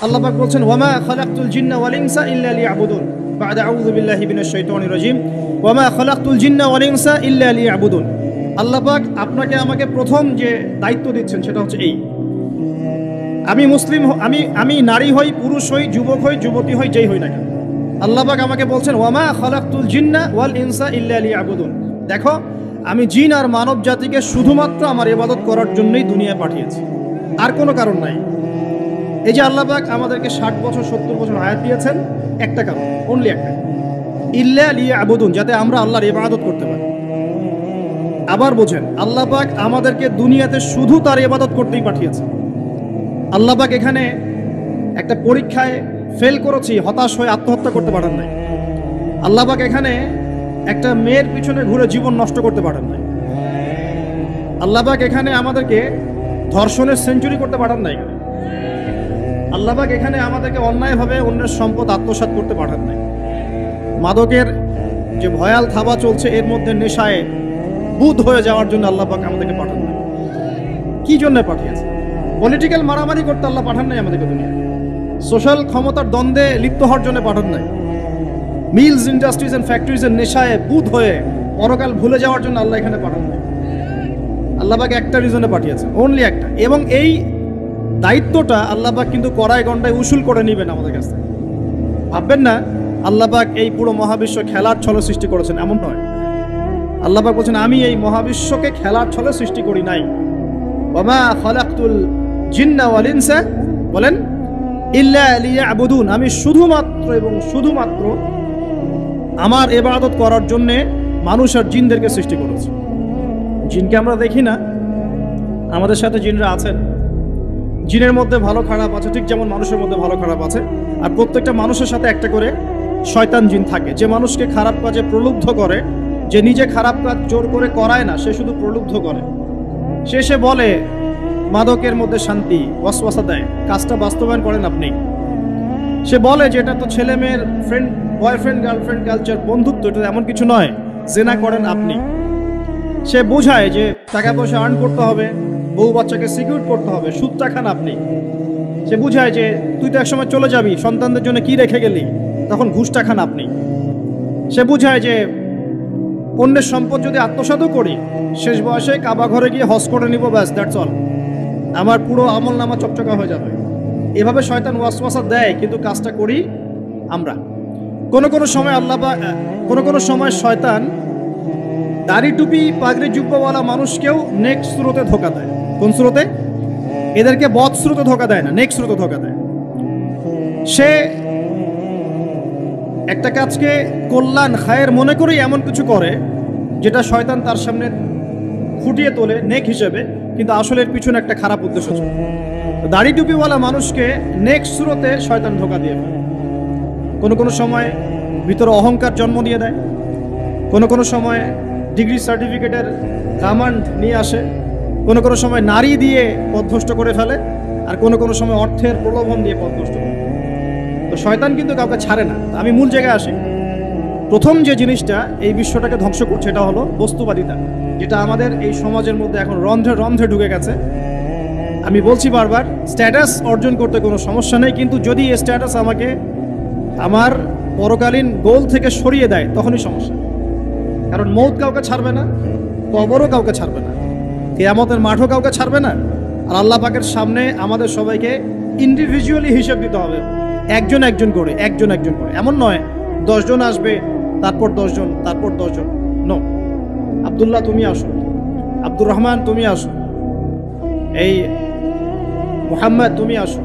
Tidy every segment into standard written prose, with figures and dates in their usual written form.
আল্লাহ পাক বলছেন ওয়ামা খালাকতুল জিন্না ওয়াল ইনসা ইল্লা লিয়াবুদুন বা'দা আউযু বিল্লাহি মিনাশ শাইতানির রাজিম ওয়ামা খালাকতুল জিন্না ওয়াল ইনসা ইল্লা লিয়াবুদুন। আল্লাহ পাক আপনাকে আমাকে প্রথম যে দায়িত্ব দিচ্ছেন সেটা হচ্ছে এই, আমি মুসলিম, আমি নারী হই, পুরুষ হই, যুবক হই, যুবতী হই, যেই হই না কেন, আল্লাহ পাক আমাকে বলছেন ওয়ামা খালাকতুল জিন্না ওয়াল ইনসা ইল্লা লিয়াবুদুন। দেখো, আমি জিন আর মানব জাতিকে শুধুমাত্র আমার ইবাদত করার জন্যই দুনিয়ায় পাঠিয়েছি, আর কোনো কারণ নাই। এই যে আল্লাহ পাক আমাদেরকে 60 বছর 70 বছর হায়াত দিয়েছেন, একটা কারণ, অনলি একটা, ইল্লা লিয়াবুদুন, যাতে আমরা আল্লাহর ইবাদত করতে পারি। আবার বোঝেন, আল্লাহ পাক আমাদেরকে দুনিয়াতে শুধু তার ইবাদত করতেই পাঠিয়েছে। আল্লাহ পাক এখানে একটা পরীক্ষায় ফেল করেছি হতাশ হয়ে আত্মহত্যা করতে পারেন নাই। আল্লাহ পাক এখানে একটা মেয়ের পিছনে ঘুরে জীবন নষ্ট করতে পারেন নাই। আল্লাহ পাক এখানে আমাদেরকে ধর্ষণের সেঞ্চুরি করতে পারেন নাই। আল্লাহ পাক এখানে আমাদেরকে অন্যায়ভাবে অন্যের সম্পদ আত্মসাৎ করতে পারেন নাই। মাদকের যে ভয়াল থাবা চলছে এর মধ্যে নেশায় বুধ হয়ে যাওয়ার জন্য আল্লাহ পাক আমাদেরকে পাঠান নাই। কি জন্য পাঠিয়েছে? পলিটিক্যাল মারামারি করতে আল্লাহ পাঠান নাই আমাদেরকে দুনিয়ায়। সোশ্যাল ক্ষমতার দ্বন্দ্বে লিপ্ত হওয়ার জন্য পাঠান নাই। মিলস, ইন্ডাস্ট্রিজ এন্ড ফ্যাক্টরিজের নেশায় বুধ হয়ে পরকাল ভুলে যাওয়ার জন্য আল্লাহ এখানে পাঠান নাই। আল্লাহ পাক একটা রিজনে পাঠিয়েছে, অনলি একটা। এবং এই দায়িত্বটা আল্লাহ পাক কিন্তু কড়াই গন্ডায় উসুল করে নেবেন আমাদের কাছে। ভাববেন না আল্লাহ পাক এই পুরো মহাবিশ্ব খেলার ছলে সৃষ্টি করেছেন, এমন নয়। আল্লাহ পাক বলছেন আমি এই মহাবিশ্বকে খেলার ছলে সৃষ্টি করি নাই। ওয়ামা খালাকতুল জিন্না ওয়াল ইনসা, বলেন, ইল্লা লিয়াবুদুন, আমি শুধুমাত্র এবং শুধুমাত্র আমার ইবাদত করার জন্যে মানুষ আর জিনদেরকে সৃষ্টি করেছি। জিনকে আমরা দেখি না, আমাদের সাথে জিনরা আছেন। জিনের মধ্যে ভালো খারাপ আছে, ঠিক যেমন মানুষের মধ্যে ভালো খারাপ আছে। আর প্রত্যেকটা মানুষের সাথে একটা করে শয়তান জিন থাকে, যে মানুষকে খারাপ কাজে প্রলুব্ধ করে, যে নিজে খারাপ কাজ জোর করে করায় না, সে শুধু প্রলুব্ধ করে। সে বলে মাদকের মধ্যে শান্তি, ওয়াসওয়াসা দেয়, কাজটা বাস্তবায়ন করেন আপনি। সে বলে যে এটা তো ছেলে মেয়ের ফ্রেন্ড, বয়ফ্রেন্ড গার্লফ্রেন্ড কালচার, বন্ধুত্ব, এটা এমন কিছু নয়, জেনা করেন আপনি। সে বোঝায় যে টাকা পয়সা আর্ন করতে হবে, বউ বাচ্চাকে সিকিউর করতে হবে, সুদটা খান আপনি। সে বুঝায় যে তুই তো একসময় চলে যাবি, সন্তানদের জন্য কি রেখে গেলি, তখন ঘুষটা খান আপনি। সে বুঝায় যে অন্যের সম্পদ যদি আত্মসাৎও করি, শেষ বয়সে কাবা ঘরে গিয়ে হজ করে নিব, ব্যাস, দ্যাটস অল, আমার পুরো আমল নামা চকচকা হয়ে যাবে। এভাবে শয়তান ওয়াসওয়াসা দেয়, কিন্তু কাজটা করি আমরা। কোনো সময় কোনো সময় শয়তান দাড়ি টুপি পাগড়ি জুব্বাওয়ালা মানুষকেও নেক্সট স্রোতে ধোকা দেয়। কোন স্রোতে? এদেরকে বদ স্রোতে ধোকা দেয় না, নেক্সট স্রোতে ধোকা দেয়। সে একটা কাজকে কল্যাণ খায়ের মনে করেই এমন কিছু করে যেটা শয়তান তার সামনে ফুটিয়ে তোলে নেক হিসেবে, কিন্তু আসলে এর পিছনে একটা খারাপ উদ্দেশ্য ছিল। দাড়ি টুপিওয়ালা মানুষকে নেক্সট স্রোতে শয়তান ধোকা দিয়ে ফেলে। কোনো সময় ভিতরে অহংকার জন্ম দিয়ে দেয়, কোনো সময় ডিগ্রি সার্টিফিকেটের কামান্ড নিয়ে আসে, কোনো সময় নারী দিয়ে পথভ্রষ্ট করে ফেলে, আর কোনো সময় অর্থের প্রলোভন দিয়ে পথভ্রষ্ট করে। তো শয়তান কিন্তু কাউকে ছাড়ে না। আমি মূল জায়গায় আসি। প্রথম যে জিনিসটা এই বিশ্বটাকে ধ্বংস করছে এটা হলো বস্তুবাদিতা, যেটা আমাদের এই সমাজের মধ্যে এখন রন্ধ্রে রন্ধ্রে ঢুকে গেছে। আমি বলছি বারবার, স্ট্যাটাস অর্জন করতে কোনো সমস্যা নেই, কিন্তু যদি এই স্ট্যাটাস আমাকে আমার পরকালীন গোল থেকে সরিয়ে দেয় তখনই সমস্যা। কারণ মৌত কাউকে ছাড়বে না, কবরও কাউকে ছাড়বে না, কিয়ামতের মাঠও কাউকে ছাড়বে না। আর আল্লাহ পাকের সামনে আমাদের সবাইকে ইন্ডিভিজুয়ালি হিসেব দিতে হবে, একজন একজন করে। এমন নয় 10 জন আসবে, তারপর 10 জন, তারপর 10 জন। নো, আব্দুল্লাহ তুমি আসো, আব্দুর রহমান তুমি আসো, এই মুহাম্মদ তুমি আসো,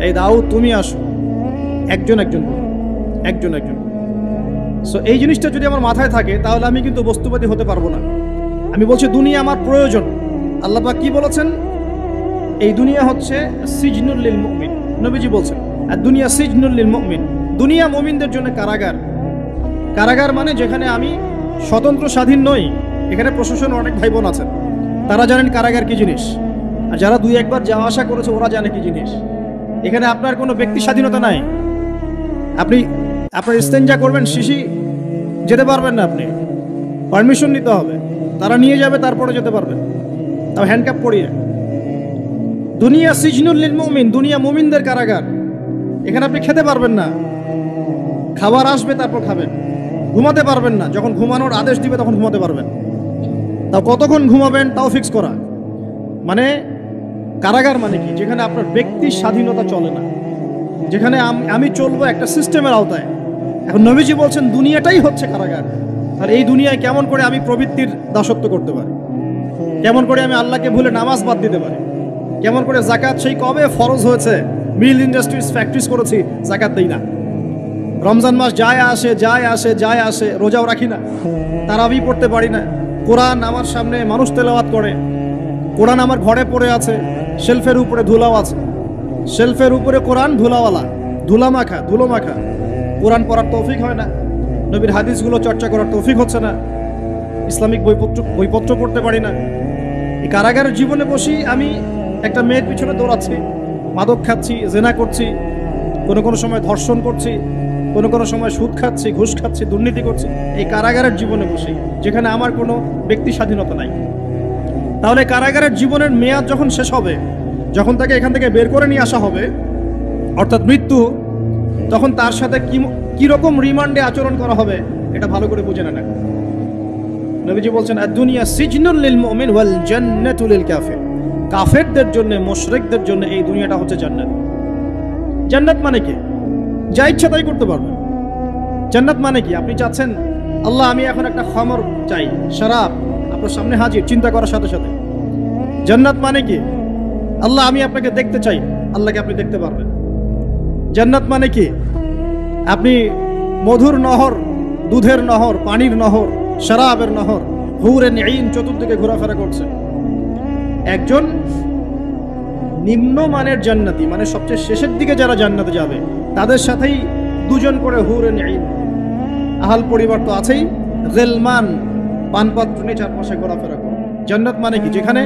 এই দাউদ তুমি আসো, একজন একজন। সো এই জিনিসটা যদি আমার মাথায় থাকে তাহলে আমি কিন্তু বস্তুবাদী হতে পারবো না। আমি বলছি দুনিয়া আমার প্রয়োজন। আল্লাহ পাক কি বলেছেন? এই দুনিয়া হচ্ছে সিজনুল লিল মুমিন, নবীজি বলছেন, আর দুনিয়া সিজনুল লিল মুমিন, দুনিয়া মুমিনদের জন্য কারাগার। কারাগার মানে যেখানে আমি স্বতন্ত্র স্বাধীন নই। এখানে প্রশাসন অনেক ভাই বোন আছেন, তারা জানেন কারাগার কি জিনিস, আর যারা 2 একবার যাওয়া আসা করেছে ওরা জানে কি জিনিস। এখানে আপনার কোনো ব্যক্তি স্বাধীনতা নাই। আপনি আপনার ইস্তেঞ্জা করবেন, শিশি যেতে পারবেন না, আপনি পারমিশন নিতে হবে, তারা নিয়ে যাবে, তারপরে যেতে পারবেন, তাও হ্যান্ডকাপ পরিয়ে। দুনিয়া সিজনুল লিল মুমিন, দুনিয়া মুমিনদের কারাগার। এখানে আপনি খেতে পারবেন না, খাবার আসবে তারপর খাবেন। ঘুমাতে পারবেন না, যখন ঘুমানোর আদেশ দিবে তখন ঘুমাতে পারবেন। তাও কতক্ষণ ঘুমাবেন তাও ফিক্স করা। মানে কারাগার মানে কি? যেখানে আপনার ব্যক্তির স্বাধীনতা চলে না, যেখানে আমি চলবো একটা সিস্টেমের আওতায়। এখন নবীজি বলছেন দুনিয়াটাই হচ্ছে কারাগার। আর এই দুনিয়ায় কেমন করে আমি প্রবৃত্তির দাসত্ব করতে পারি? কেমন করে আমি আল্লাহকে ভুলে নামাজ বাদ দিতে পারি? কেমন করে জাকাত সেই কবে ফরজ হয়েছে, মিল ইন্ডাস্ট্রিজ ফ্যাক্টরিজ করেছি, জাকাত দিই না। রমজান মাস যায় আসে, রোজাও রাখি না, তারাবি পড়তে পারি না। কোরআন আমার সামনে মানুষ তেলাওয়াত করে, কোরআন আমার ঘরে পড়ে আছে, শেলফের উপরে ধুলাও আছে, শেলফের উপরে কোরআন ধুলাওয়ালা, ধুলো মাখা। কোরআন পড়ার তৌফিক হয় না, নবীর হাদিসগুলো চর্চা করার তৌফিক হচ্ছে না, ইসলামিক বইপত্র পড়তে পারি না। এই কারাগারের জীবনে বসি আমি একটা মেয়ের পিছনে দৌড়াচ্ছি, মাদক খাচ্ছি, জেনা করছি, কোনো সময় ধর্ষণ করছি, কোনো সময় সুদ খাচ্ছি, ঘুষ খাচ্ছি, দুর্নীতি করছি। এই কারাগারের জীবনে বসি, যেখানে আমার কোনো ব্যক্তি স্বাধীনতা নাই। তাহলে কারাগারের জীবনের মেয়াদ যখন শেষ হবে, যখন তাকে এখান থেকে বের করে নিয়ে আসা হবে, অর্থাৎ মৃত্যু, তখন তার সাথে কিরকম রিমান্ডে আচরণ করা হবে এটা ভালো করে বুঝে নেন। নবীজি বলছেন আদ-দুনিয়া সিজনুল লিল মুমিন ওয়াল জান্নাতু লিল কাফির। কাফেরদের জন্য, মুশরিকদের জন্য এই দুনিয়াটা হচ্ছে জান্নাত। জান্নাত মানে কি? যা ইচ্ছা তাই করতে পারবেন। জান্নাত মানে কি? আপনি চাচ্ছেন আল্লাহ আমি এখন একটা খামর চাই, শরাব আপনার সামনে হাজির, চিন্তা করার সাথে সাথে। জান্নাত মানে কি? আল্লাহ আমি আপনাকে দেখতে চাই, আল্লাহকে আপনি দেখতে পারবেন। জান্নাত মানে কি? আপনি মধুর নহর, দুধের নহর, পানির নহর, শরাবের নহর, হুরে নিঈন চতুর্দিকে ঘোরাফেরা করছে। একজন নিম্নমানের জান্নাতি, মানে সবচেয়ে শেষের দিকে যারা জান্নাতে যাবে, তাদের সাথেই দুজন করে হুরে নিঈন, আহাল পরিবার তো আছেই, গিলমান পানপাত্র নিয়ে চারপাশে ঘোরাফেরা করে। জান্নাত মানে কি? যেখানে